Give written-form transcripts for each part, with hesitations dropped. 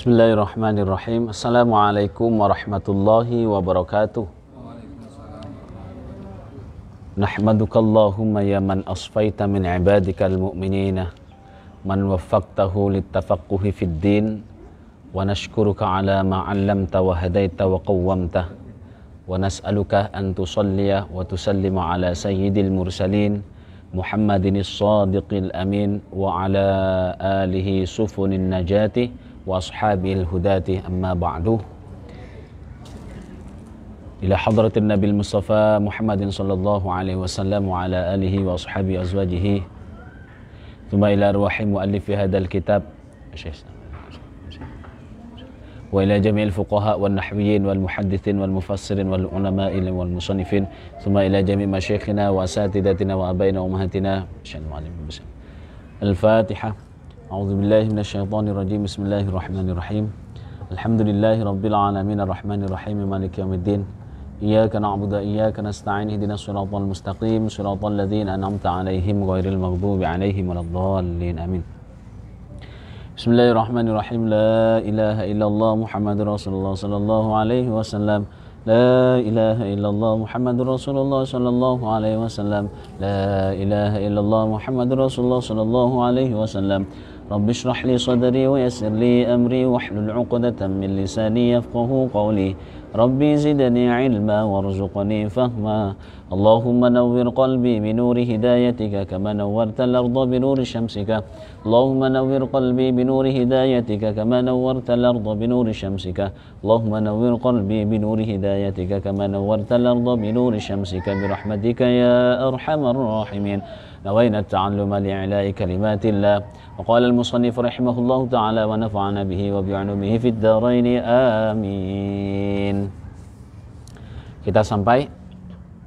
Bismillahirrahmanirrahim. Assalamualaikum warahmatullahi wabarakatuh. Nahmadukallahumma ya man asfaita min ibadikal mu'minina man waffaqtahu littafaqquhi fid din wa nashkuruka ala ma 'allamta wa hadaita wa qawwamta wa nas'aluka an tusalliya wa tusallima ala sayyidil mursalin Muhammadinis shadiqil amin wa ala alihi sufunin najati wa ashabil hudati amma ba'du. Ila hadratin Nabil Mustafa Muhammadin sallallahu alaihi wasallam wa ala alihi wa ashabi azwajihi thumma ila arwahi muallifi hadzal kitab wa ila jami'il fuqaha wan nahwiyyin wal muhaddithin wal mufassirin wal ulama'i wal musannifin thumma ila jami' masyayikhina wa asatidatina wa abaina wa ummahatina Al-Fatihah. A'udzu billahi minasyaitonir rajim. Bismillahirrahmanirrahim. Alhamdulillahi rabbil alamin arrahmanir rahim maliki yaumiddin. Iyyaka na'budu wa iyyaka nasta'in ihdinas siratal mustaqim siratal ladzina an'amta 'alaihim ghairil maghdubi 'alaihim waladdallin. Amin. Bismillahirrahmanirrahim. La ilaha illallah Muhammadur Rasulullah sallallahu alaihi wasallam. La ilaha illallah Muhammadur Rasulullah sallallahu alaihi wasallam. La ilaha illallah Muhammadur Rasulullah sallallahu alaihi wasallam. Rabbi shrah li sadri wa yassir li amri wahlul 'uqdatam min lisani yafqahu qawli. Rabbi zidni ilma warzuqni fahma. Allahumma nawwir qalbi bi nuri hidayatika kama nawwartal arda bi nuri syamsika. Allahumma nawwir qalbi bi nuri hidayatika kama nawwartal arda bi nuri syamsika. Allahumma nawwir qalbi bi nuri hidayatika kama nawwartal arda bi nuri syamsika bi rahmatika ya arhamar rahimin. Nawayna ta'alluma li'ila'i kalimatillah. Wa qala al-musannif rahimahullahu ta'ala wa nafa'ana bihi wa bi'ulumihi fid dharaini amin. Kita sampai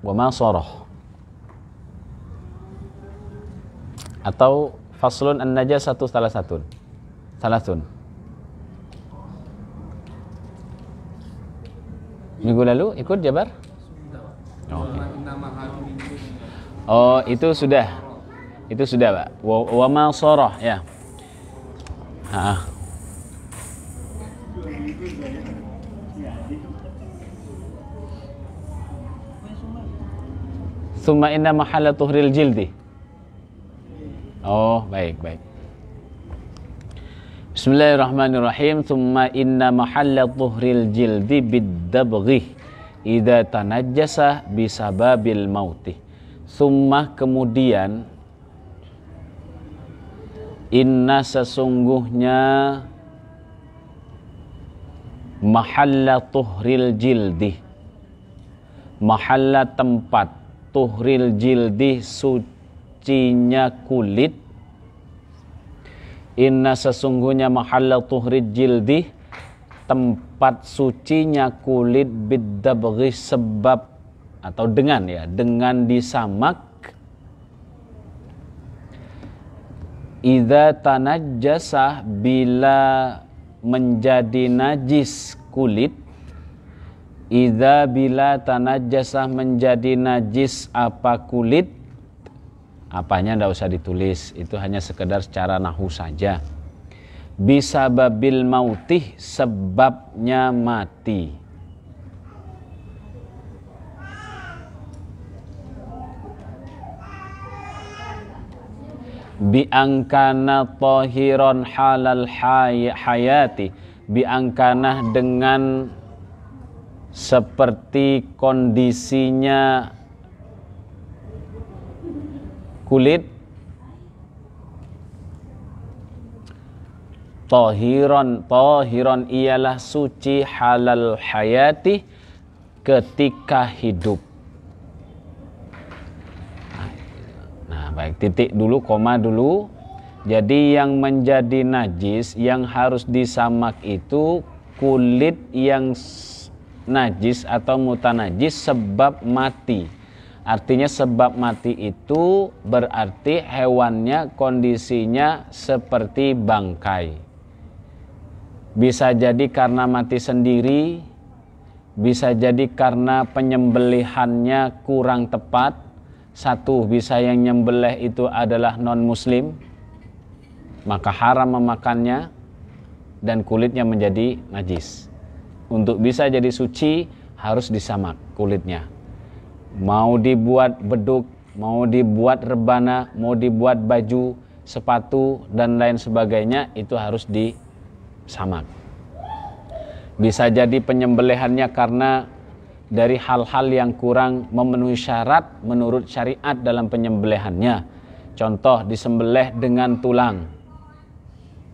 wa ma sarah atau faslun an-najasatu salasatun. Minggu lalu ikut Jabar? Oh, itu sudah. Itu sudah, Pak. Wa ma sarah ya. Summa inna mahalla tuhril jildi. Oh, baik. Bismillahirrahmanirrahim. Summa inna mahalla tuhril jildi bid-dabghi idza tanajjasa bisababil mauti. Summa kemudian inna sesungguhnya mahalla tuhril jildi, mahalla tempat tuhril jildi sucinya kulit. Inna sesungguhnya mahalla tuhril jildi tempat sucinya kulit bidabghi sebab atau dengan disamak idza tanajjasa bila menjadi najis kulit. Idza bila tanajjasa menjadi najis apa kulit. Apanya enggak usah ditulis, itu hanya sekedar secara nahwu saja. Bisababil mautih sebabnya mati. Biangkana tahiron halal hayati, biangkana dengan seperti kondisinya kulit. Tahiron ialah suci halal hayati ketika hidup. Baik, titik dulu, koma dulu. Jadi yang menjadi najis, yang harus disamak itu kulit yang najis atau mutanajis sebab mati. Artinya sebab mati itu berarti hewannya kondisinya seperti bangkai. Bisa jadi karena mati sendiri, bisa jadi karena penyembelihannya kurang tepat. Satu, bisa yang nyembelih itu adalah non muslim, maka haram memakannya. dan kulitnya menjadi najis. Untuk bisa jadi suci harus disamak kulitnya. Mau dibuat beduk, mau dibuat rebana, mau dibuat baju, sepatu dan lain sebagainya, itu harus disamak. Bisa jadi penyembelihannya karena dari hal-hal yang kurang memenuhi syarat menurut syariat dalam penyembelihannya. Contoh, disembelih dengan tulang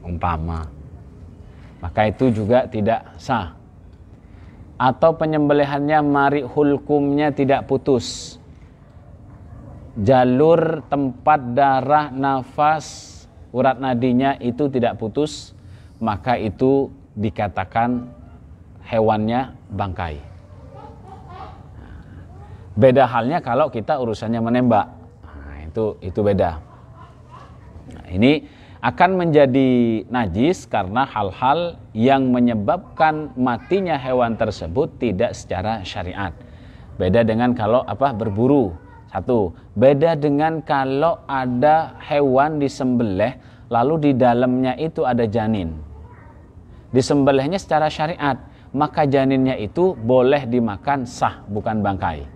umpama, maka itu juga tidak sah. Atau penyembelihannya mari hulkumnya tidak putus, jalur tempat darah, nafas, urat nadinya itu tidak putus, maka itu dikatakan hewannya bangkai. Beda halnya kalau kita urusannya menembak, nah, itu beda. Nah, ini akan menjadi najis karena hal-hal yang menyebabkan matinya hewan tersebut tidak secara syariat. Beda dengan kalau berburu. Satu, beda dengan kalau ada hewan disembelih lalu di dalamnya itu ada janin. Disembelihnya secara syariat, maka janinnya itu boleh dimakan sah, bukan bangkai.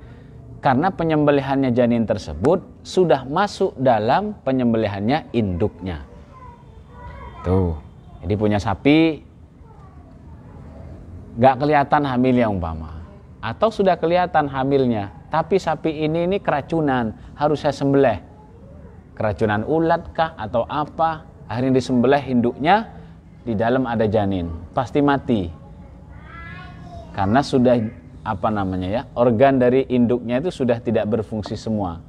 Karena penyembelihannya janin tersebut sudah masuk dalam penyembelihannya induknya. Tuh, jadi punya sapi gak kelihatan hamilnya umpama, atau sudah kelihatan hamilnya, tapi sapi ini keracunan, harus saya sembelih. Keracunan ulat kah atau apa? Akhirnya disembelih induknya, di dalam ada janin, pasti mati. Karena sudah organ dari induknya itu sudah tidak berfungsi semua.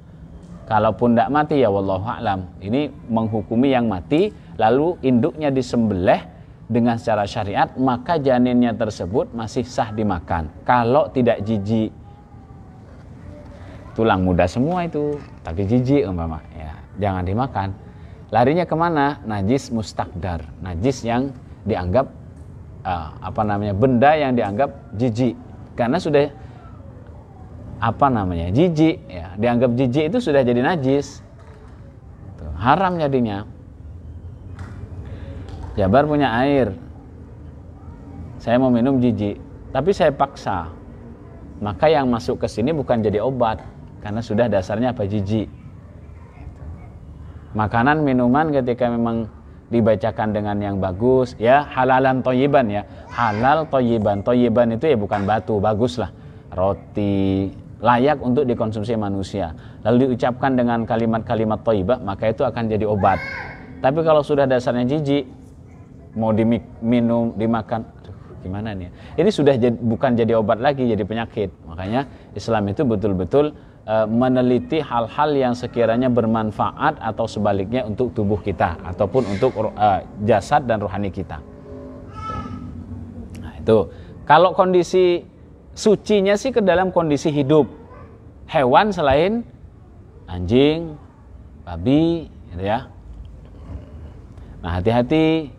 Kalaupun tidak mati ya wallahu a'lam. Ini menghukumi yang mati, lalu induknya disembelih dengan secara syariat, maka janinnya tersebut masih sah dimakan. Kalau tidak jijik, tulang muda semua itu, tapi jijik umpama, ya jangan dimakan. Larinya kemana? Najis mustakdar, najis yang dianggap benda yang dianggap jijik. Karena sudah jijik, ya dianggap jijik itu sudah jadi najis. Tuh, haram jadinya. Jabar punya air, saya mau minum jijik, tapi saya paksa, maka yang masuk ke sini bukan jadi obat, karena sudah dasarnya jijik. Makanan minuman ketika memang dibacakan dengan yang bagus, ya halalan thayyiban, ya halal thayyiban. Thayyiban itu ya bukan batu, baguslah, roti layak untuk dikonsumsi manusia, lalu diucapkan dengan kalimat-kalimat thayyibah, maka itu akan jadi obat. Tapi kalau sudah dasarnya jijik, mau diminum, dimakan, gimana nih? Ini sudah bukan jadi obat lagi, jadi penyakit. Makanya Islam itu betul-betul meneliti hal-hal yang sekiranya bermanfaat atau sebaliknya untuk tubuh kita ataupun untuk jasad dan rohani kita. Nah, itu kalau kondisi sucinya sih ke dalam kondisi hidup hewan selain anjing, babi, gitu ya. Nah, hati-hati,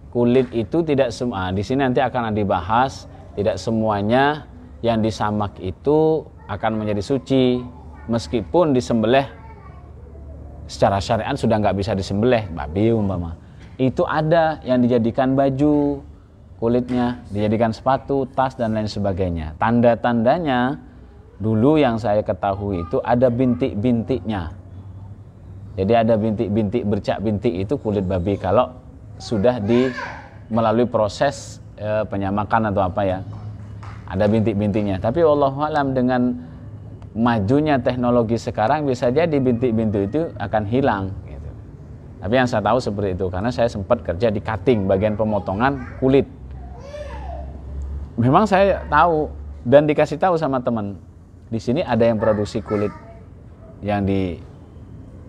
kulit itu tidak semua. Di sini nanti akan dibahas, tidak semuanya yang disamak itu akan menjadi suci, meskipun disembelih secara syariat sudah nggak bisa disembelih, babi umpama. Itu ada yang dijadikan baju, kulitnya dijadikan sepatu, tas dan lain sebagainya. Tanda-tandanya dulu yang saya ketahui itu ada bintik-bintiknya. Jadi ada bintik-bintik, bercak bintik itu kulit babi kalau sudah melalui proses penyamakan atau apa ya. Ada bintik-bintiknya. Tapi wallahu alam dengan majunya teknologi sekarang bisa jadi bintik-bintik itu akan hilang gitu. Tapi yang saya tahu seperti itu karena saya sempat kerja di cutting, bagian pemotongan kulit. Memang saya tahu dan dikasih tahu sama teman, di sini ada yang produksi kulit yang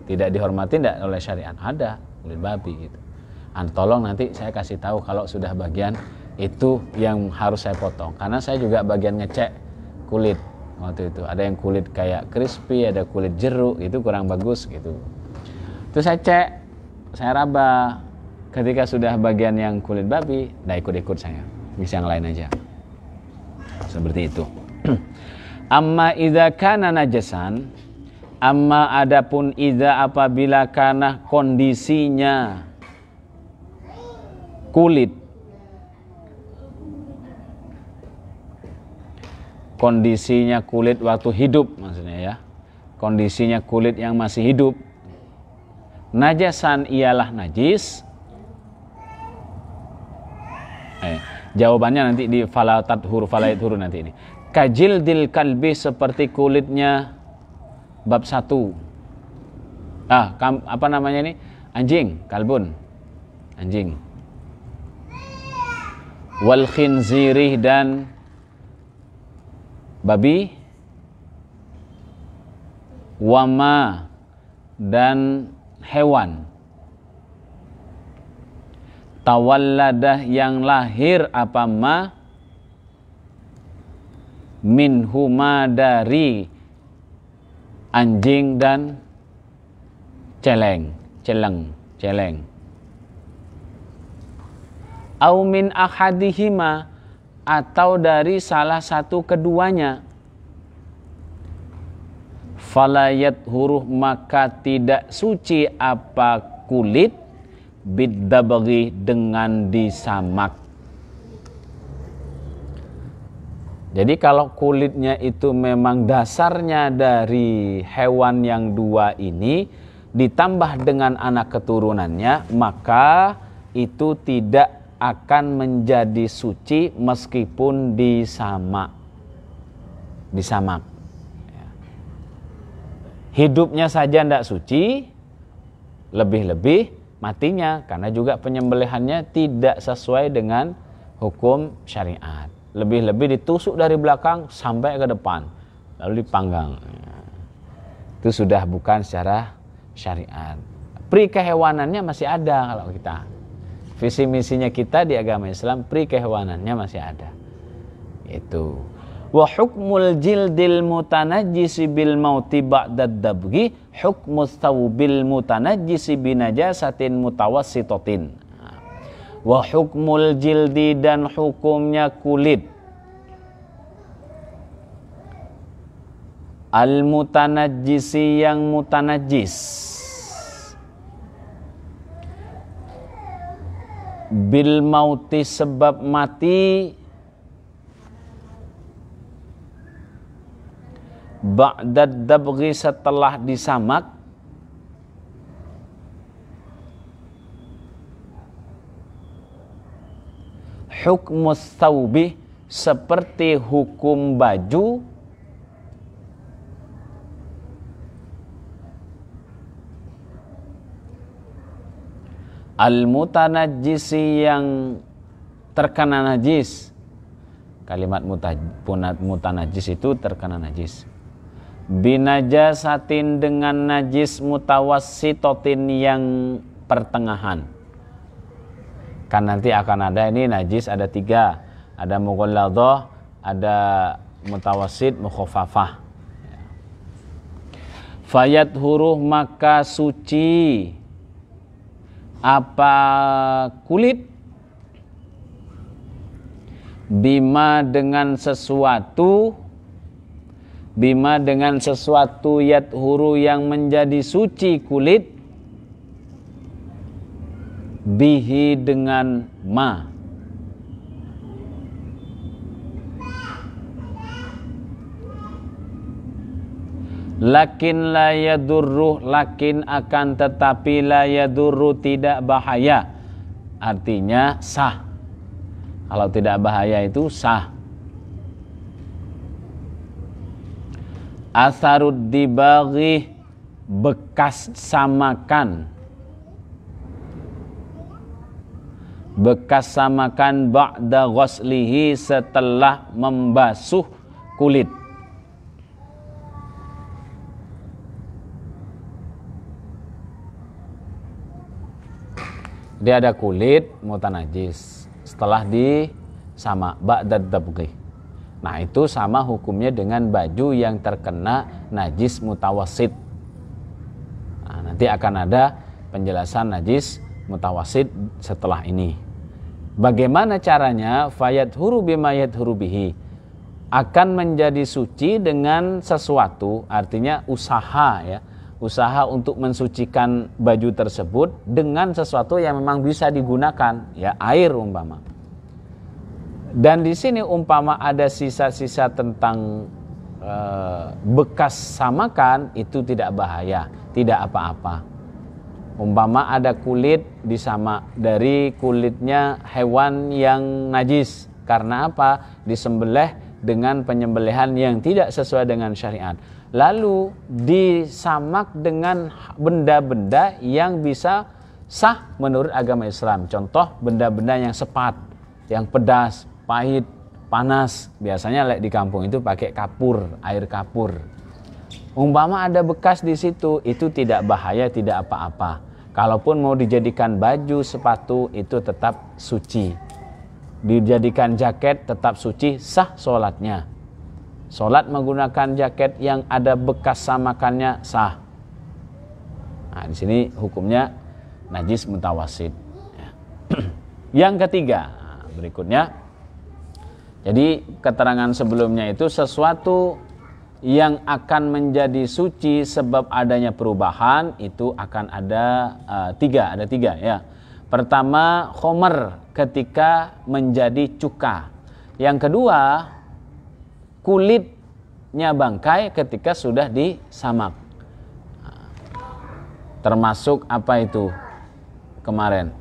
tidak dihormati tidak oleh syariat, ada kulit babi gitu. Tolong nanti saya kasih tahu kalau sudah bagian itu yang harus saya potong, karena saya juga bagian ngecek kulit waktu itu. Ada yang kulit kayak crispy, ada kulit jeruk, itu kurang bagus gitu. Terus saya cek, saya raba. Ketika sudah bagian yang kulit babi, nah ikut-ikut saya, bisa yang lain aja. Seperti itu. Amma idza kana najasan, amma adapun idza apabila kana kondisinya kulit kondisinya kulit waktu hidup, maksudnya ya, kondisinya kulit yang masih hidup. Najasan ialah najis. Jawabannya nanti di falatat huruf falayat huruf nanti ini. Kajildil kalbi, seperti kulitnya bab 1. Apa namanya ini? Anjing, kalbun. Anjing. Wal khinzirih, dan babi. Wama, dan hewan. Tawalladah, yang lahir apa ma, minhuma, dari anjing dan celeng. Au min ahadihima, atau dari salah satu keduanya. Falayat huruf, maka tidak suci apa kulit, biddabaghi, dengan disamak. Jadi kalau kulitnya itu memang dasarnya dari hewan yang dua ini, ditambah dengan anak keturunannya, maka itu tidak akan menjadi suci meskipun disamak. Hidupnya saja tidak suci, lebih-lebih matinya, karena juga penyembelihannya tidak sesuai dengan hukum syariat. Lebih-lebih ditusuk dari belakang sampai ke depan, lalu dipanggang. Itu sudah bukan secara syariat. Pri kehewanannya masih ada. Kalau kita visi misinya kita di agama Islam, pri kehewanannya masih ada. Itu. Wa hukmul jildil mutanajjisi bil mauti ba'dad dabghi hukmus thawbil mutanajjisi binajasatin mutawassitatin. Wa hukmul jildi, dan hukumnya kulit al mutanajjisi, yang mutanajjis, bil mauti, sebab mati, ba'dad dabghi, setelah disamak, hukmus thawbi, seperti hukum baju, al mutanajjisi, yang terkena najis. Kalimat mutanajjis itu terkena najis. Binajasatin, dengan najis, mutawassitotin, yang pertengahan. Kan nanti akan ada ini najis, ada 3. Ada mughalladhah, ada mutawassit, mukhaffafah. Fayat huruf, maka suci apa kulit, bima, dengan sesuatu, yat huru, yang menjadi suci kulit, bihi, dengan ma. Lakin la yadurruh, lakin akan tetapi, la yadurru, tidak bahaya. Artinya sah. Kalau tidak bahaya itu sah. Asarud dibaghi, bekas samakan. Bekas samakan ba'da ghuslihi, setelah membasuh kulit. Dia ada kulit mutanajis, setelah sama ba'dad dabghi. Nah, itu sama hukumnya dengan baju yang terkena najis mutawassit. Nah, nanti akan ada penjelasan najis mutawassit setelah ini. Bagaimana caranya? Fayat huru bima yadhuru bihi, akan menjadi suci dengan sesuatu, artinya usaha ya. Usaha untuk mensucikan baju tersebut dengan sesuatu yang memang bisa digunakan, ya, air umpama. Dan di sini umpama ada sisa-sisa tentang bekas samakan, itu tidak bahaya, tidak apa-apa. Umpama ada kulit disamak dari kulitnya hewan yang najis, karena apa? Disembelih dengan penyembelihan yang tidak sesuai dengan syariat. Lalu disamak dengan benda-benda yang bisa sah menurut agama Islam. Contoh benda-benda yang sepat, yang pedas, pahit, panas. Biasanya di kampung itu pakai kapur, air kapur. Umpama ada bekas di situ, itu tidak bahaya, tidak apa-apa. Kalaupun mau dijadikan baju, sepatu, itu tetap suci. Dijadikan jaket tetap suci, sah sholatnya. Sholat menggunakan jaket yang ada bekas samakannya sah. Nah, di sini hukumnya najis mutawasid. Yang ketiga, berikutnya. Jadi keterangan sebelumnya itu sesuatu yang akan menjadi suci sebab adanya perubahan, itu akan ada tiga ya. Pertama, khomer, ketika menjadi cuka. Yang kedua, kulitnya bangkai ketika sudah disamak. Termasuk apa itu kemarin?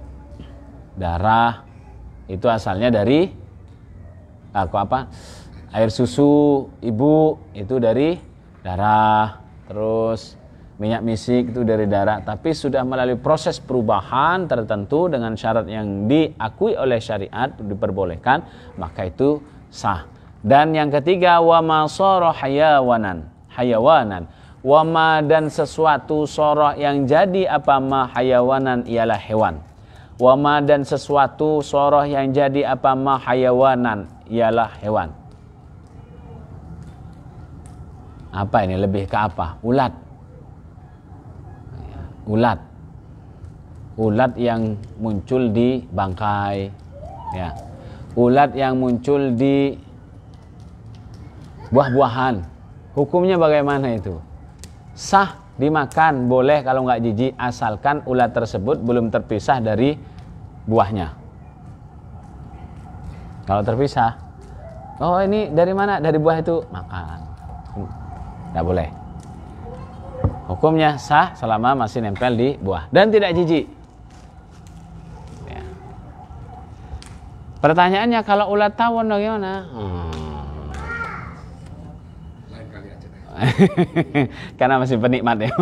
Darah, itu asalnya dari air susu ibu, itu dari darah. Terus minyak misik itu dari darah, tapi sudah melalui proses perubahan tertentu dengan syarat yang diakui oleh syariat, diperbolehkan, maka itu sah. Dan yang ketiga, wama soro hayawanan. Wama, dan sesuatu soroh yang jadi apa ma hayawanan ialah hewan. Wama, dan sesuatu soroh yang jadi apa ma hayawanan ialah hewan. Apa ini, lebih ke apa? Ulat. Ulat yang muncul di bangkai, ya. Ulat yang muncul di buah-buahan, hukumnya bagaimana itu? Sah dimakan, boleh kalau nggak jijik, asalkan ulat tersebut belum terpisah dari buahnya. Kalau terpisah, oh ini dari mana? Dari buah itu, makan. Nggak boleh. Hukumnya sah selama masih nempel di buah dan tidak jijik. Ya. Pertanyaannya, kalau ulat tawon bagaimana? Lain kali aja deh. Karena masih penikmat ya.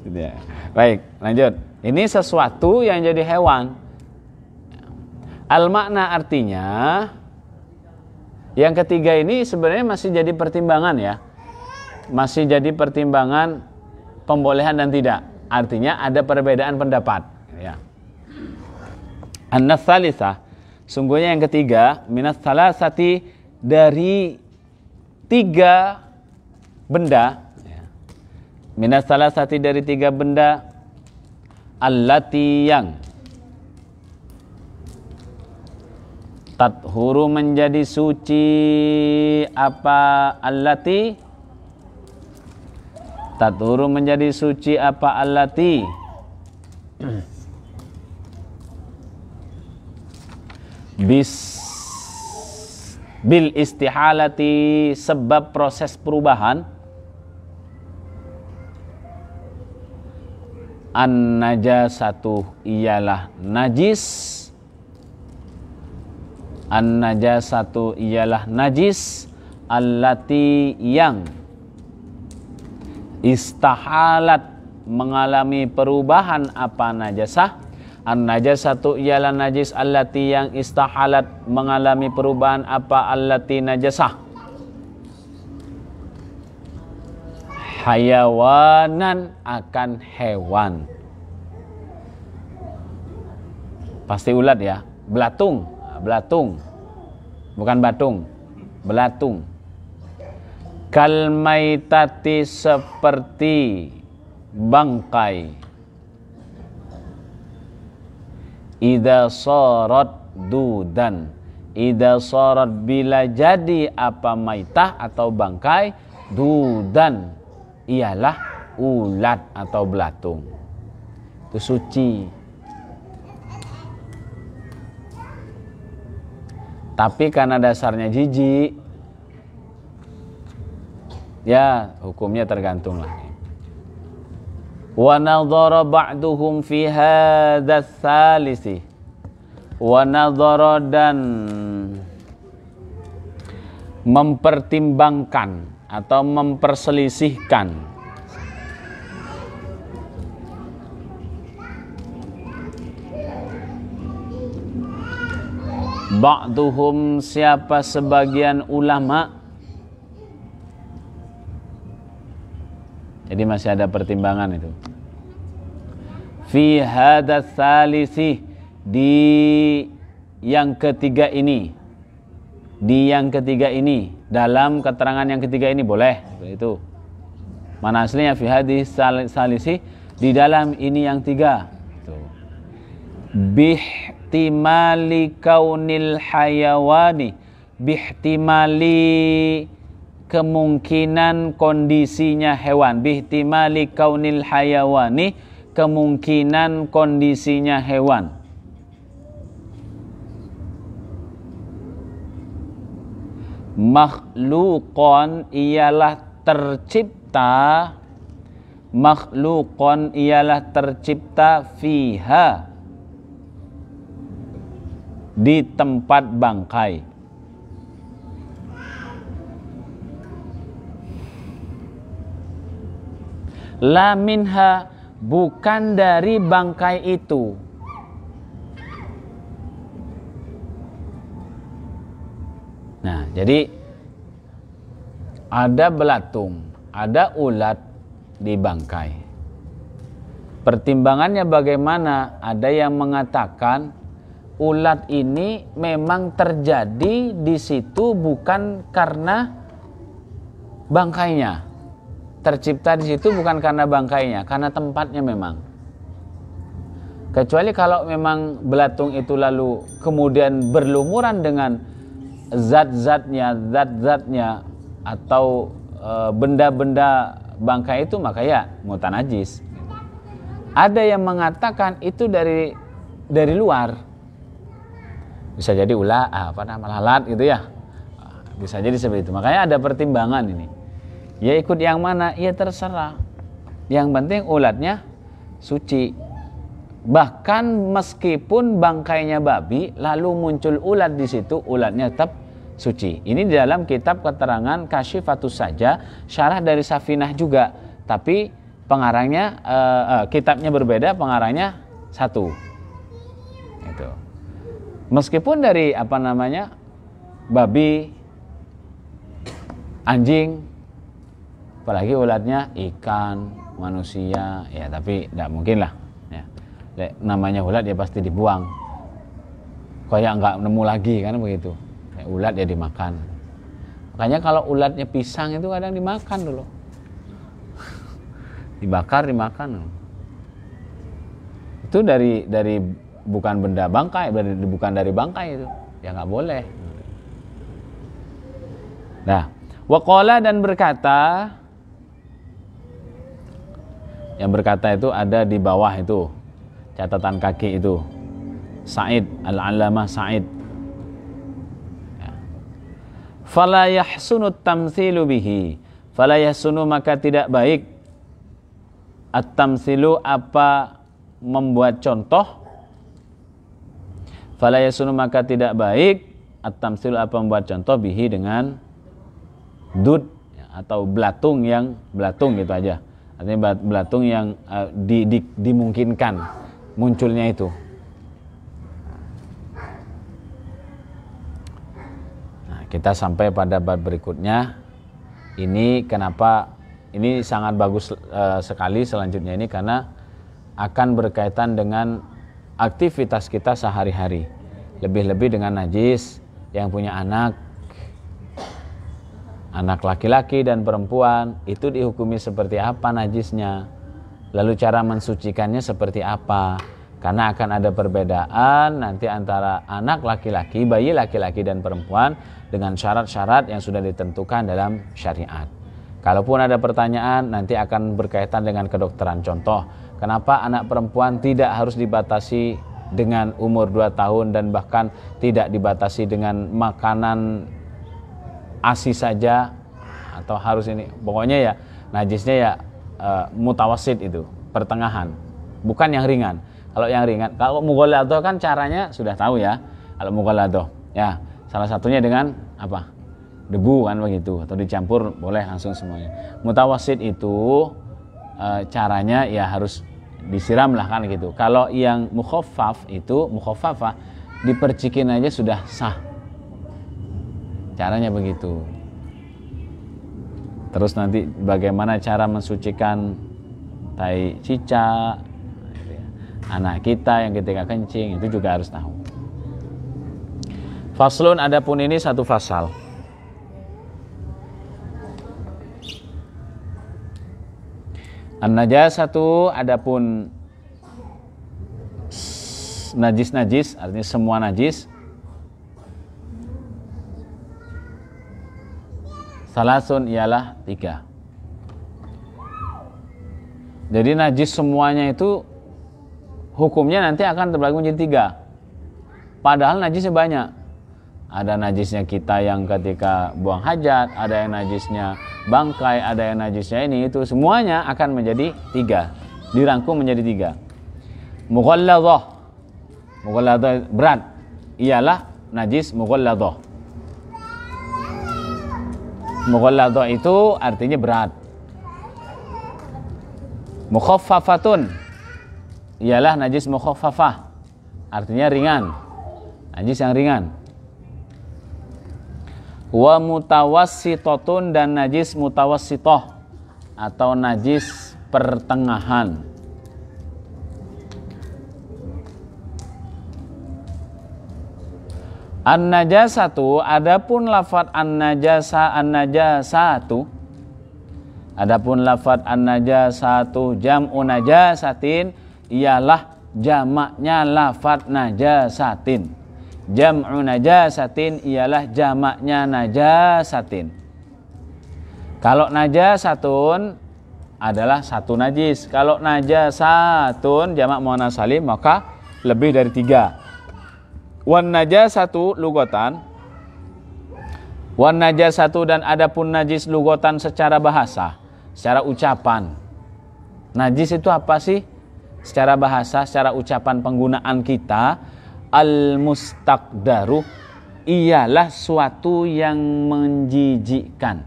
Ya. Baik, lanjut. Ini sesuatu yang jadi hewan. Al-makna artinya, yang ketiga ini sebenarnya masih jadi pertimbangan ya. Masih jadi pertimbangan pembolehan dan tidak. Artinya ada perbedaan pendapat ya. An-nasalisa, sungguhnya yang ketiga, minas salasati, dari tiga benda ya. Minas salasati, dari tiga benda, allati, yang tathuru, menjadi suci apa allati, tathuru, menjadi suci apa allati, bil istihalati, sebab proses perubahan, an najasatu, ialah najis, an najasatu, ialah najis, allati, yang istahalat, mengalami perubahan apa najasah. An najasatu, ialah najis, allati, yang istahalat, mengalami perubahan apa allati, najasah. Hayawanan, akan hewan. Pasti ulat ya. Belatung, bukan batung, belatung. Kalmaitati, seperti bangkai. Idza sarat dudan, idza sarat, bila jadi apa maitah atau bangkai, dudan, ialah ulat atau belatung. Itu suci. Tapi karena dasarnya jijik, ya hukumnya tergantung lah. Wa nadhara ba'duhum fi hadzal tsalisi. Wa nadhara dan mempertimbangkan atau memperselisihkan ba'duhum siapa sebagian ulama. Jadi masih ada pertimbangan itu. Fi hadzal tsalisi, di yang ketiga ini. Di yang ketiga ini, dalam keterangan yang ketiga ini boleh itu. Mana aslinya fi hadis salisi, di dalam ini yang tiga. Bihtimali kaunil hayawani, bihtimali kemungkinan kondisinya hewan, bihtimali kaunil hayawani kemungkinan kondisinya hewan. Makhluqan ialah tercipta, makhluqan ialah tercipta fiha di tempat bangkai. La minha, bukan dari bangkai itu. Nah, jadi ada belatung, ada ulat di bangkai. Pertimbangannya bagaimana? Ada yang mengatakan ulat ini memang terjadi di situ bukan karena bangkainya. Tercipta di situ bukan karena bangkainya, karena tempatnya memang. Kecuali kalau memang belatung itu lalu kemudian berlumuran dengan zat-zatnya atau benda-benda bangkai itu, maka ya mutanajis. Ada yang mengatakan itu dari luar. Bisa jadi ulah, lalat gitu ya. Bisa jadi seperti itu. Makanya ada pertimbangan ini. Ya ikut yang mana? Ya terserah. Yang penting ulatnya suci. Bahkan meskipun bangkainya babi, lalu muncul ulat di situ, ulatnya tetap suci. Ini di dalam kitab keterangan Kasyifatus Saja, syarah dari Safinah juga. Tapi pengarangnya, kitabnya berbeda, pengarangnya satu. Itu. Meskipun dari babi, anjing, apalagi ulatnya ikan, manusia, ya tapi tidak mungkin lah. Ya. Namanya ulat ya pasti dibuang. Kayak nggak nemu lagi kan begitu. Ulat ya dimakan. Makanya kalau ulatnya pisang itu kadang dimakan dulu. Dibakar dimakan. Itu dari bukan benda bangkai, bukan dari bangkai itu. Ya nggak boleh. Nah, waqala dan berkata, yang berkata itu ada di bawah itu catatan kaki itu. Sa'id, Al-Allamah Sa'id. Fala yahsunu tamtsilu bihi. Fala yahsunu maka tidak baik at-tamtsilu apa membuat contoh. Fala yahsunu maka tidak baik at-tamtsilu apa membuat contoh bihi dengan dud atau belatung gitu aja. Artinya belatung yang dimungkinkan munculnya itu. Kita sampai pada bab berikutnya. Ini kenapa ini sangat bagus sekali selanjutnya ini, karena akan berkaitan dengan aktivitas kita sehari-hari. Lebih-lebih dengan najis yang punya anak laki-laki dan perempuan, itu dihukumi seperti apa najisnya. Lalu cara mensucikannya seperti apa? Karena akan ada perbedaan nanti antara anak laki-laki, bayi laki-laki dan perempuan dengan syarat-syarat yang sudah ditentukan dalam syariat. Kalaupun ada pertanyaan, nanti akan berkaitan dengan kedokteran. Contoh, kenapa anak perempuan tidak harus dibatasi dengan umur 2 tahun dan bahkan tidak dibatasi dengan makanan ASI saja atau harus ini, pokoknya ya najisnya ya mutawasid, itu pertengahan, bukan yang ringan. Kalau yang ringan, kalau mughalladah kan caranya sudah tahu ya. Kalau mughalladah ya salah satunya dengan apa, debu kan begitu, atau dicampur boleh langsung semuanya. Mutawasid itu caranya ya harus disiram lah kan gitu. Kalau yang mukhaffaf itu, mukhaffafah, dipercikin aja sudah sah, caranya begitu. Terus nanti bagaimana cara mensucikan tai cicak gitu ya, anak kita yang ketika kencing, itu juga harus tahu. Faslun, adapun ini satu fasal. An-najasatu, adapun najis-najis, artinya semua najis. Salasun ialah 3. Jadi najis semuanya itu hukumnya nanti akan terbagi menjadi 3. Padahal najisnya banyak. Ada najisnya kita yang ketika buang hajat, ada yang najisnya bangkai, ada yang najisnya ini, itu semuanya akan menjadi 3. Dirangkum menjadi 3. Mughalladah. Mughalladah berat ialah najis mughalladah. Mughalladah itu artinya berat. Mukhaffafatun ialah najis mukhaffafah, artinya ringan, najis yang ringan. Wa mutawassitatun, dan najis mutawassithah atau najis pertengahan. An-najasatu, adapun lafadz an-najasa, an-najasatu, adapun lafadz an-najasatu jam'u najasatin ialah jamaknya lafadz najasatin. Jam'u najasatin ialah jamaknya najasatin. Kalau najasatun adalah satu najis. Kalau najasatun jamak muannats salim maka lebih dari 3. Wan najasatu lugatan, wan najasatu, dan adapun najis lugatan secara bahasa, secara ucapan. Najis itu apa sih? Secara bahasa, secara ucapan penggunaan kita, al-mustaqdaru ialah suatu yang menjijikkan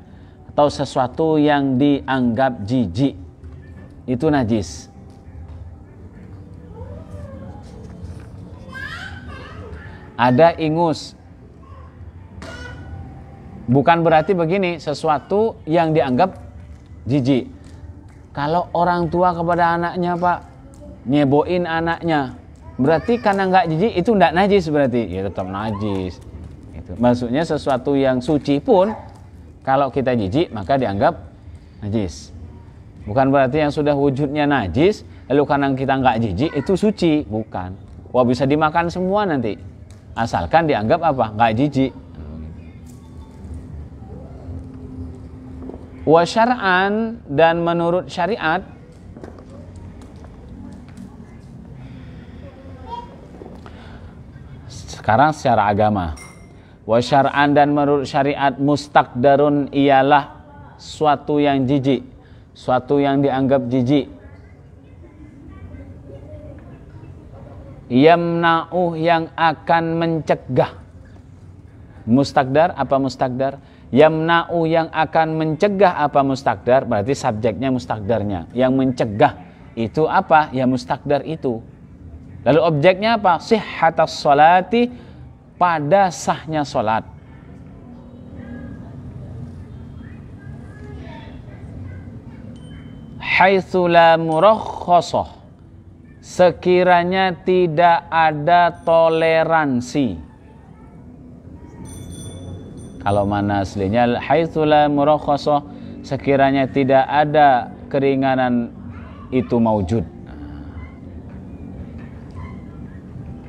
atau sesuatu yang dianggap jijik. Itu najis. Ada ingus, bukan berarti begini, sesuatu yang dianggap jijik. Kalau orang tua kepada anaknya, Pak, nyeboin anaknya, berarti karena nggak jijik itu nggak najis, berarti ya tetap najis. Itu maksudnya sesuatu yang suci pun kalau kita jijik maka dianggap najis. Bukan berarti yang sudah wujudnya najis lalu karena kita nggak jijik itu suci, bukan. Wah, bisa dimakan semua nanti. Asalkan dianggap apa? Nggak jijik. Wa syar'an, dan menurut syariat, sekarang secara agama. Wa syar'an, dan menurut syariat, mustaqdarun ialah suatu yang jijik, suatu yang dianggap jijik. Yamna'u, yang akan mencegah. Mustaqdar, apa mustaqdar? Yamna'u, yang akan mencegah, apa mustaqdar? Berarti subjeknya mustaqdarnya. Yang mencegah itu apa? Ya mustaqdar itu. Lalu objeknya apa? Sihhatas sholati, pada sahnya sholat. Haitsu la murakhasah, sekiranya tidak ada toleransi. Kalau mana aslinya haitsu la murakhasah, sekiranya tidak ada keringanan, itu maujud.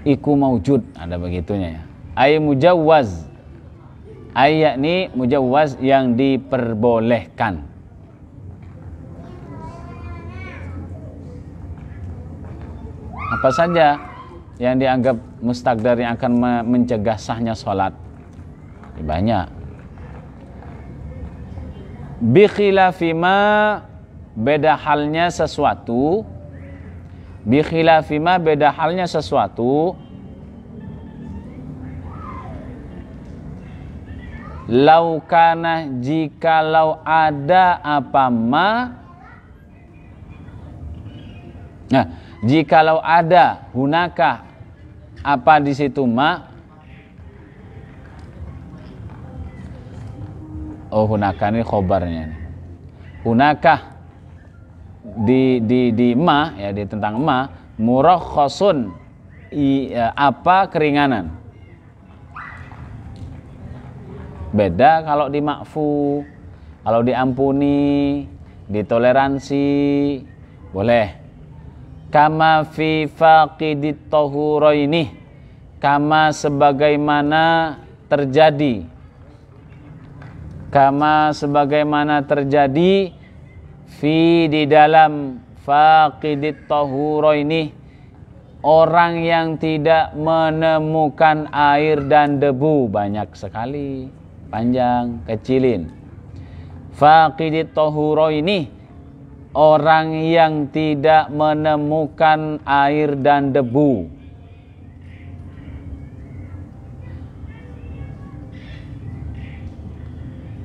Iku maujud, ada begitunya ya. Ay mujawwaz, ay yakni mujawwaz, yang diperbolehkan. Apa saja? yang dianggap mustaqdar yang akan mencegah sahnya sholat? Banyak. Bi khilafima, beda halnya sesuatu. Bi khilafima, beda halnya sesuatu. Laukana, jikalau ada apa ma. Nah, jikalau ada hunaka apa di situ ma. Oh, hunaka ini khobarnya. Hunaka di ma, ya, di tentang ma, murakhasun, apa keringanan. Beda kalau di makfu, kalau diampuni, ditoleransi, boleh. Kama fi faqidit tahuraini, kama sebagaimana terjadi. Kama sebagaimana terjadi fi di dalam faqidit tahuraini, orang yang tidak menemukan air dan debu. Banyak sekali, panjang, kecilin. Faqidit tahuraini, orang yang tidak menemukan air dan debu.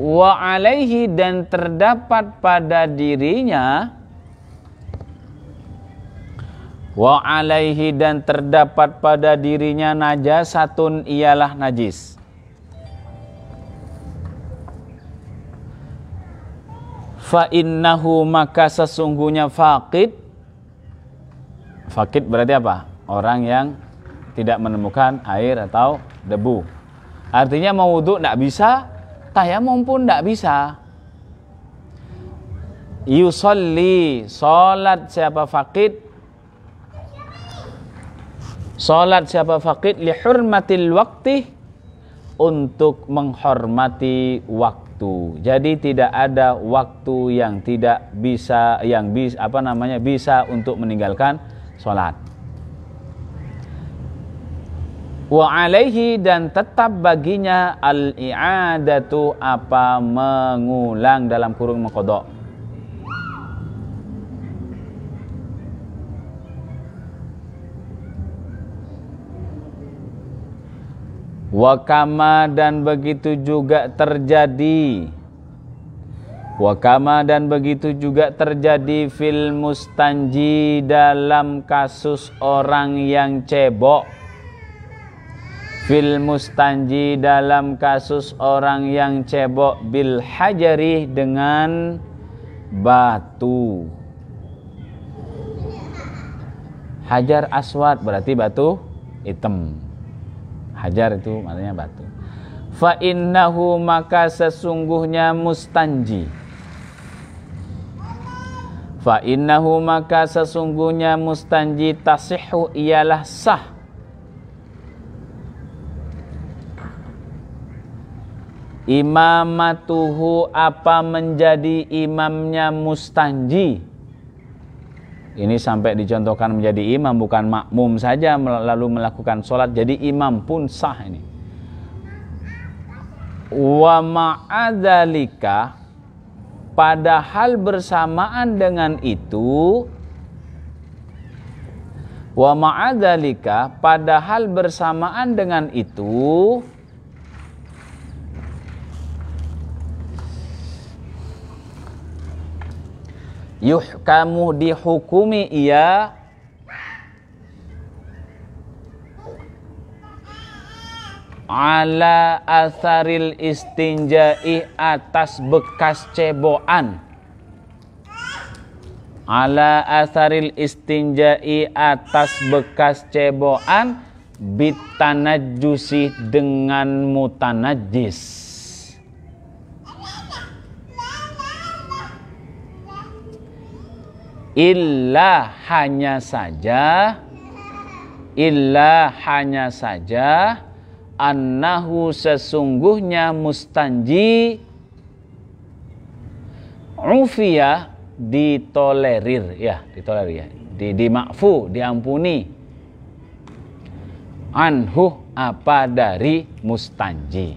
Wa alaihi, dan terdapat pada dirinya. Wa alaihi, dan terdapat pada dirinya najasatun, ialah najis. Fa innahu, maka sesungguhnya faqid. Faqid berarti apa? Orang yang tidak menemukan air atau debu. Artinya mau wudu tidak bisa, tayamum pun tidak bisa. Yusolli, salat siapa faqid? Salat siapa faqid? Li hurmatil waqti, untuk menghormati waktu. Jadi tidak ada waktu yang tidak bisa, yang bisa untuk meninggalkan salat. Wa alaihi, dan tetap baginya al-i'adatu, apa mengulang, dalam kurung mengqadha. Wa kama, dan begitu juga terjadi. Wa kama, dan begitu juga terjadi fil mustanji, dalam kasus orang yang cebok. Fil mustanji, dalam kasus orang yang cebok, bil hajari, dengan batu. Hajar aswad berarti batu hitam. Hajar itu maknanya batu. Fa innahu, maka sesungguhnya mustanji. Fa innahu, maka sesungguhnya mustanji, tasihhu, ialah sah. Imamatuhu, apa menjadi imamnya mustanji. Ini sampai dicontohkan menjadi imam, bukan makmum saja lalu melakukan sholat, jadi imam pun sah ini. Wa ma'adzalika, padahal bersamaan dengan itu. Wa ma'adzalika, padahal bersamaan dengan itu. Yuhkamu, dihukumi ia, ala asaril istinja'i, atas bekas cebokan. Ala asaril istinja'i, atas bekas cebokan, bitanajjusi, dengan mutanajjis. Illa, hanya saja. Illa, hanya saja. Annahu, sesungguhnya mustanji, ufiya, ditolerir, ya, ditolerir, ya, dimakfu, diampuni. anhu apa dari mustanji.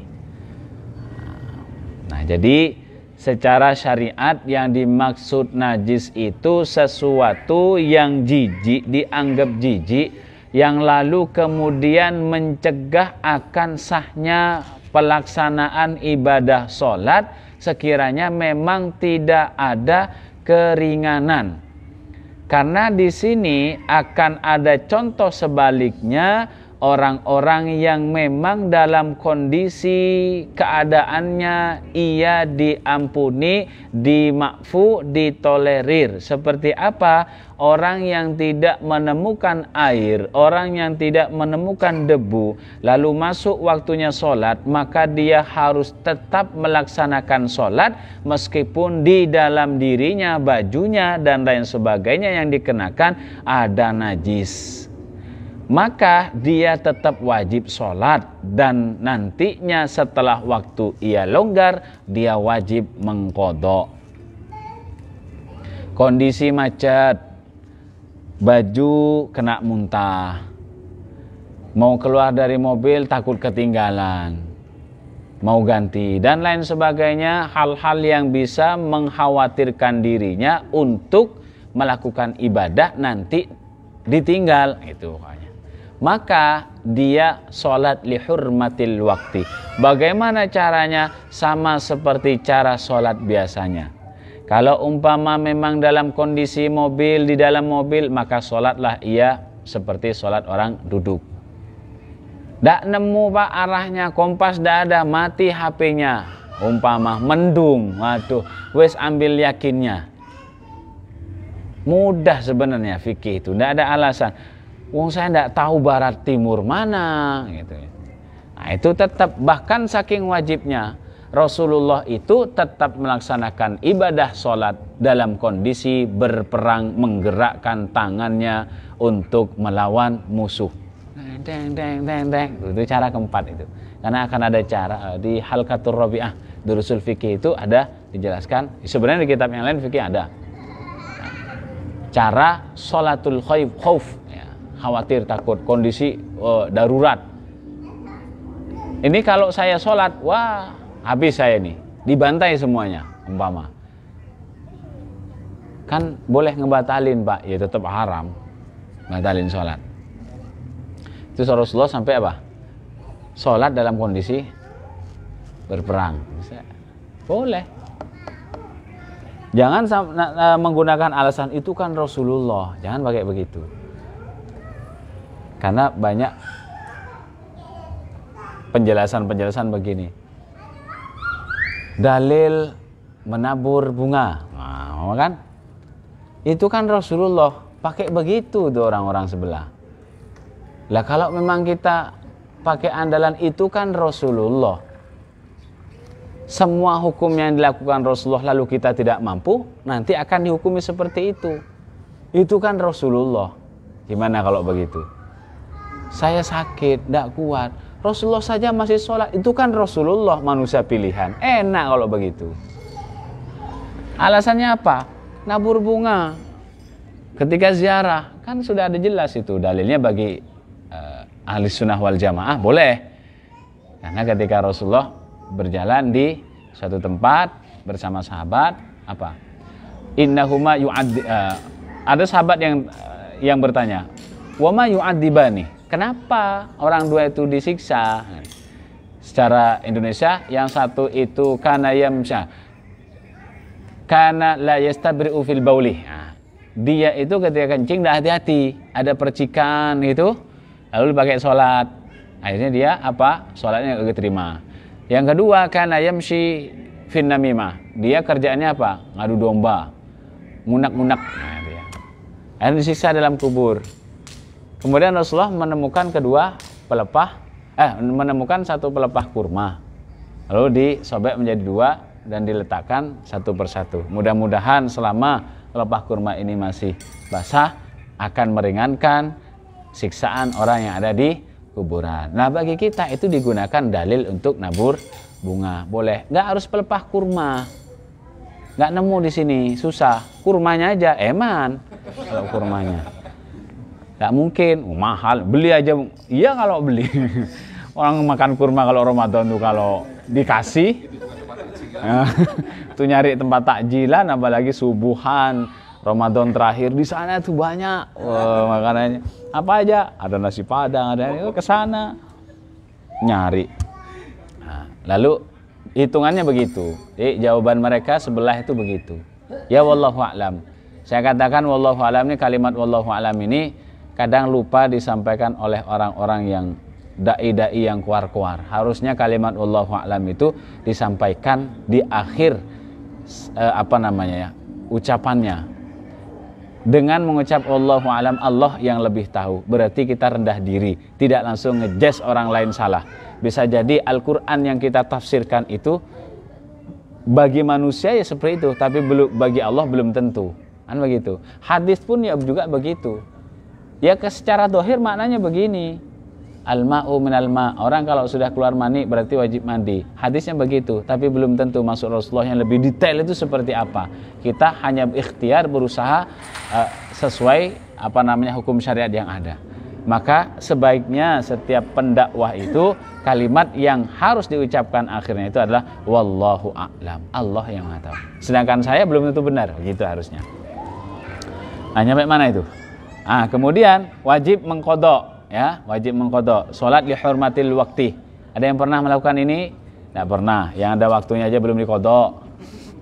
Nah, jadi secara syariat yang dimaksud najis itu sesuatu yang jijik, dianggap jijik, yang lalu kemudian mencegah akan sahnya pelaksanaan ibadah sholat sekiranya memang tidak ada keringanan. Karena di sini akan ada contoh sebaliknya, orang-orang yang memang dalam kondisi keadaannya ia diampuni, dimakfu, ditolerir. Seperti apa? Orang yang tidak menemukan air, orang yang tidak menemukan debu, lalu masuk waktunya sholat, maka dia harus tetap melaksanakan sholat meskipun di dalam dirinya, bajunya, dan lain sebagainya yang dikenakan ada najis. Maka dia tetap wajib sholat, dan nantinya setelah waktu ia longgar, dia wajib mengqadha. Kondisi macet, baju kena muntah, mau keluar dari mobil takut ketinggalan, mau ganti, dan lain sebagainya, hal-hal yang bisa mengkhawatirkan dirinya untuk melakukan ibadah nanti ditinggal, itu pokoknya. Maka dia sholat lihurmatil wakti. Bagaimana caranya? Sama seperti cara sholat biasanya. Kalau umpama memang dalam kondisi mobil, di dalam mobil, maka sholatlah ia seperti sholat orang duduk. Dak nemu pak arahnya, kompas dak ada, mati HP-nya. Umpama mendung, waduh, wes ambil yakinnya. Mudah sebenarnya fikih itu, ndak ada alasan. Wong saya ndak tahu barat timur mana, gitu. Nah itu tetap, bahkan saking wajibnya Rasulullah itu tetap melaksanakan ibadah sholat dalam kondisi berperang, menggerakkan tangannya untuk melawan musuh. Deng deng deng deng, itu cara keempat itu. Karena akan ada cara di Halqatur Rabi'ah Durusul Fikih itu ada dijelaskan. Sebenarnya di kitab yang lain fikih ada. Cara sholatul khauf, ya, khawatir, takut, kondisi darurat. Ini kalau saya sholat, wah habis saya nih, dibantai semuanya, umpama. Kan boleh ngebatalin pak, ya tetap haram, batalin sholat. Itu Rasulullah sampai apa? Sholat dalam kondisi berperang. Boleh. Jangan menggunakan alasan itu kan Rasulullah. Jangan pakai begitu. Karena banyak penjelasan-penjelasan begini. Dalil menabur bunga. Nah, kan? Itu kan Rasulullah. Pakai begitu tuh orang-orang sebelah. Lah kalau memang kita pakai andalan itu kan Rasulullah. Semua hukum yang dilakukan Rasulullah lalu kita tidak mampu, nanti akan dihukumi seperti itu. Itu kan Rasulullah. Gimana kalau begitu? Saya sakit, tidak kuat. Rasulullah saja masih sholat. Itu kan Rasulullah, manusia pilihan. Enak kalau begitu. Alasannya apa? Nabur bunga. Ketika ziarah, kan sudah ada jelas itu. Dalilnya bagi ahli sunnah wal jamaah boleh. Karena ketika Rasulullah berjalan di suatu tempat bersama sahabat, apa? Innahuma ada sahabat yang bertanya, "Wa ma yu'adzibani?" Kenapa orang dua itu disiksa? Secara Indonesia, yang satu itu kana yamsha, kana la yastabri'u fil bauli. Nah, dia itu ketika kencing dah hati-hati, ada percikan gitu, lalu pakai sholat. Akhirnya dia apa? Sholatnya gak diterima. Yang kedua, kana yamshi fin namimah. Dia kerjaannya apa? Ngadu domba, ngunak-ngunak. Nah, dia. Akhirnya disiksa dalam kubur. Kemudian Rasulullah menemukan menemukan satu pelepah kurma. Lalu disobek menjadi dua dan diletakkan satu persatu. Mudah-mudahan selama pelepah kurma ini masih basah akan meringankan siksaan orang yang ada di kuburan. Nah, bagi kita itu digunakan dalil untuk nabur bunga. Boleh. Nggak harus pelepah kurma. Nggak nemu di sini, susah. Kurmanya aja, eman kalau kurmanya. Nggak mungkin, mahal, beli aja. Iya kalau beli. Orang makan kurma kalau Ramadan tuh kalau dikasih, tuh nyari tempat takjilan, apalagi subuhan Ramadan terakhir di sana tuh banyak makanannya. Apa aja? Ada nasi padang, ada ke sana nyari. Nah, lalu hitungannya begitu. Jadi jawaban mereka sebelah itu begitu. Ya wallahu a'lam. Saya katakan wallahu a'lam ini, kalimat wallahu a'lam ini kadang lupa disampaikan oleh orang-orang yang dai-dai yang kuar-kuar. Harusnya kalimat wallahu a'lam itu disampaikan di akhir ucapannya. Dengan mengucap wallahu a'lam, Allah yang lebih tahu. Berarti kita rendah diri, tidak langsung ngejudge orang lain salah. Bisa jadi Al-Qur'an yang kita tafsirkan itu bagi manusia ya seperti itu, tapi bagi Allah belum tentu. Kan begitu. Hadis pun ya juga begitu. Ya secara dohir maknanya begini. Al-ma'u minal ma'. Orang kalau sudah keluar mani berarti wajib mandi. Hadisnya begitu, tapi belum tentu maksud Rasulullah yang lebih detail itu seperti apa. Kita hanya ikhtiar berusaha sesuai hukum syariat yang ada. Maka sebaiknya setiap pendakwah itu kalimat yang harus diucapkan akhirnya itu adalah wallahu a'lam. Allah yang tahu. Sedangkan saya belum tentu benar, begitu harusnya. Nah, nyampe mana itu? Kemudian wajib mengqadha, ya, wajib mengqadha salat li hurmatil waqti. Ada yang pernah melakukan ini? Tidak pernah. Yang ada waktunya aja belum diqadha.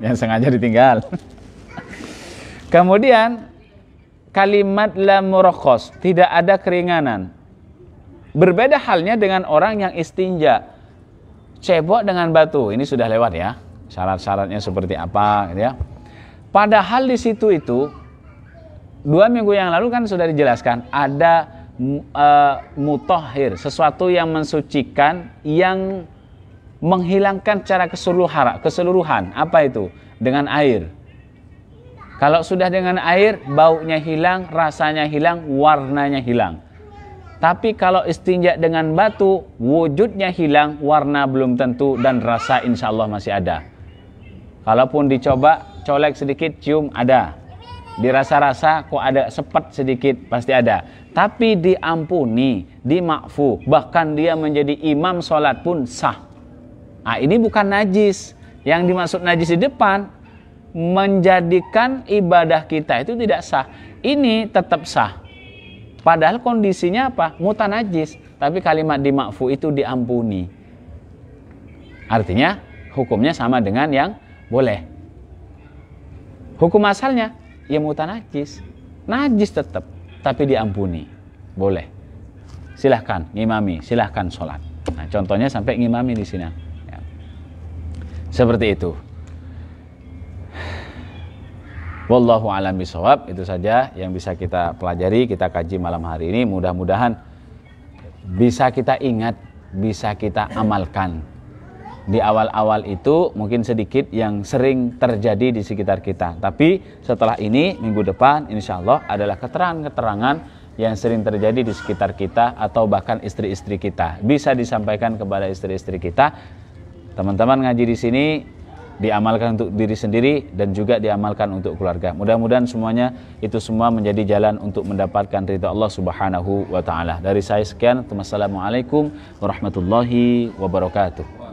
Yang sengaja ditinggal. Kemudian kalimat la murakhas, tidak ada keringanan. Berbeda halnya dengan orang yang istinja, cebok dengan batu. Ini sudah lewat ya, syarat-syaratnya seperti apa gitu ya. Padahal di situ itu 2 minggu yang lalu kan sudah dijelaskan ada mutahhir, sesuatu yang mensucikan, yang menghilangkan secara keseluruhan. Apa itu? Dengan air. Kalau sudah dengan air, baunya hilang, rasanya hilang, warnanya hilang. Tapi kalau istinja dengan batu, wujudnya hilang, warna belum tentu, dan rasa insya Allah masih ada. Kalaupun dicoba, colek sedikit, cium, ada. Dirasa-rasa kok ada sepet sedikit, pasti ada. Tapi diampuni, dimakfu, bahkan dia menjadi imam sholat pun sah. Nah, ini bukan najis. Yang dimaksud najis di depan, menjadikan ibadah kita itu tidak sah. Ini tetap sah. Padahal kondisinya apa? Mutanajis. Tapi kalimat dimakfu itu diampuni. Artinya hukumnya sama dengan yang boleh. Hukum asalnya ya mutanajis. Najis tetap, tapi diampuni. Boleh. Silahkan ngimami, silahkan sholat. Nah, contohnya sampai ngimami di sini. Ya. Seperti itu. Wallahu a'lam bishawab. Itu saja yang bisa kita pelajari, kita kaji malam hari ini. Mudah-mudahan bisa kita ingat, bisa kita amalkan. Di awal-awal itu mungkin sedikit yang sering terjadi di sekitar kita. Tapi setelah ini, minggu depan insya Allah adalah keterangan-keterangan yang sering terjadi di sekitar kita atau bahkan istri-istri kita. Bisa disampaikan kepada istri-istri kita. Teman-teman ngaji di sini diamalkan untuk diri sendiri dan juga diamalkan untuk keluarga. Mudah-mudahan semuanya itu semua menjadi jalan untuk mendapatkan ridha Allah Subhanahu wa taala. Dari saya sekian. Wassalamualaikum warahmatullahi wabarakatuh.